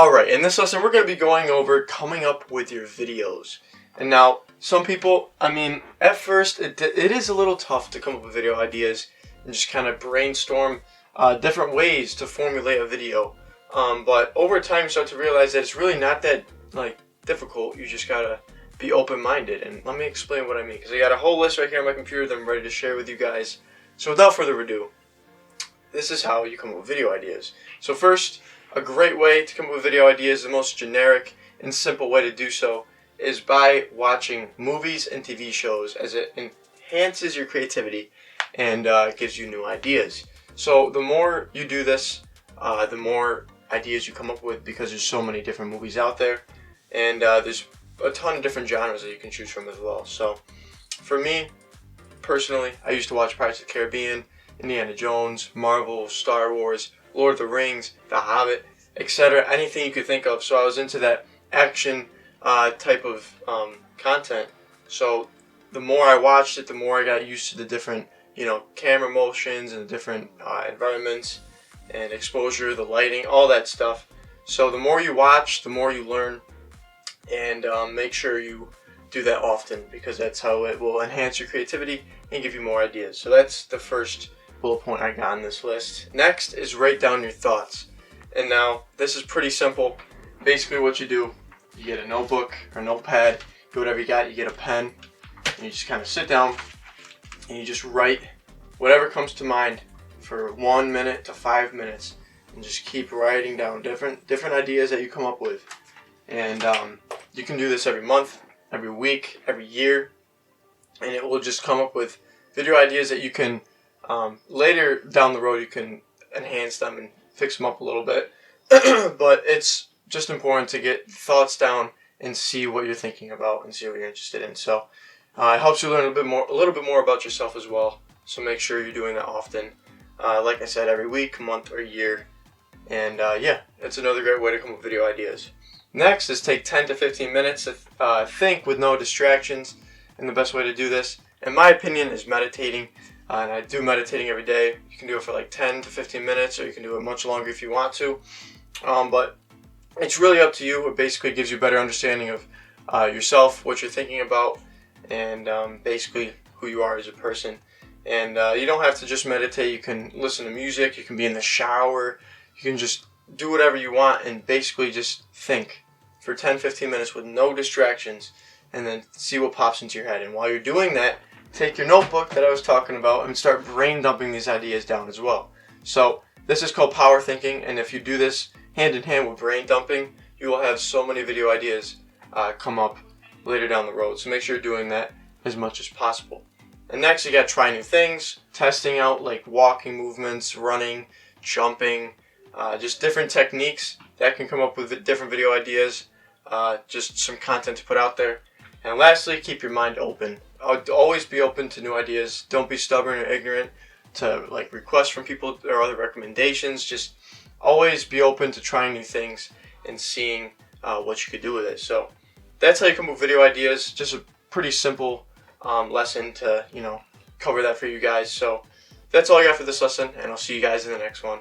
Alright, in this lesson we're going to be going over coming up with your videos. And now, some people, at first it is a little tough to come up with video ideas and just kind of brainstorm different ways to formulate a video. But over time you start to realize that it's really not that difficult. You just gotta be open-minded. And let me explain what I mean, because I got a whole list right here on my computer that I'm ready to share with you guys. So without further ado, this is how you come up with video ideas. So first, a great way to come up with video ideas, the most generic and simple way to do so, is by watching movies and TV shows, as it enhances your creativity and gives you new ideas. So the more you do this, the more ideas you come up with, because there's so many different movies out there, and there's a ton of different genres that you can choose from as well. So for me, personally, I used to watch Pirates of the Caribbean, Indiana Jones, Marvel, Star Wars, Lord of the Rings, The Hobbit, etc. Anything you could think of. So I was into that action type of content. So the more I watched it, the more I got used to the different, camera motions and the different environments and exposure, the lighting, all that stuff. So the more you watch, the more you learn, and make sure you do that often, because that's how it will enhance your creativity and give you more ideas. So that's the first bullet point I got on this list. Next is write down your thoughts. And now this is pretty simple. Basically what you do, you get a notebook or notepad, get whatever you got, you get a pen, and you just kind of sit down and you just write whatever comes to mind for 1 minute to 5 minutes, and just keep writing down different ideas that you come up with. And you can do this every month, every week, every year, and it will just come up with video ideas that you can later down the road you can enhance them and fix them up a little bit. But it's just important to get thoughts down and see what you're thinking about and see what you're interested in. So it helps you learn a little bit more about yourself as well. So make sure you're doing that often. Like I said, every week, month, or year. And yeah, it's another great way to come up with video ideas. Next is take 10 to 15 minutes to think with no distractions. And the best way to do this, in my opinion, is meditating. And I do meditating every day. You can do it for like 10 to 15 minutes, or you can do it much longer if you want to. But it's really up to you. It basically gives you a better understanding of yourself, what you're thinking about, and basically who you are as a person. And you don't have to just meditate. You can listen to music. You can be in the shower. You can just do whatever you want and basically just think for 10-15 minutes with no distractions, and then see what pops into your head. And while you're doing that, take your notebook that I was talking about and start brain dumping these ideas down as well. So this is called power thinking, and if you do this hand in hand with brain dumping, you will have so many video ideas come up later down the road. So make sure you're doing that as much as possible. And next, you got to try new things, testing out like walking movements, running, jumping, just different techniques that can come up with different video ideas, just some content to put out there. And lastly, keep your mind open. Always be open to new ideas. Don't be stubborn or ignorant to requests from people or other recommendations. Just always be open to trying new things and seeing what you could do with it. So that's how you come up with video ideas. Just a pretty simple lesson to cover that for you guys. So that's all I got for this lesson, and I'll see you guys in the next one.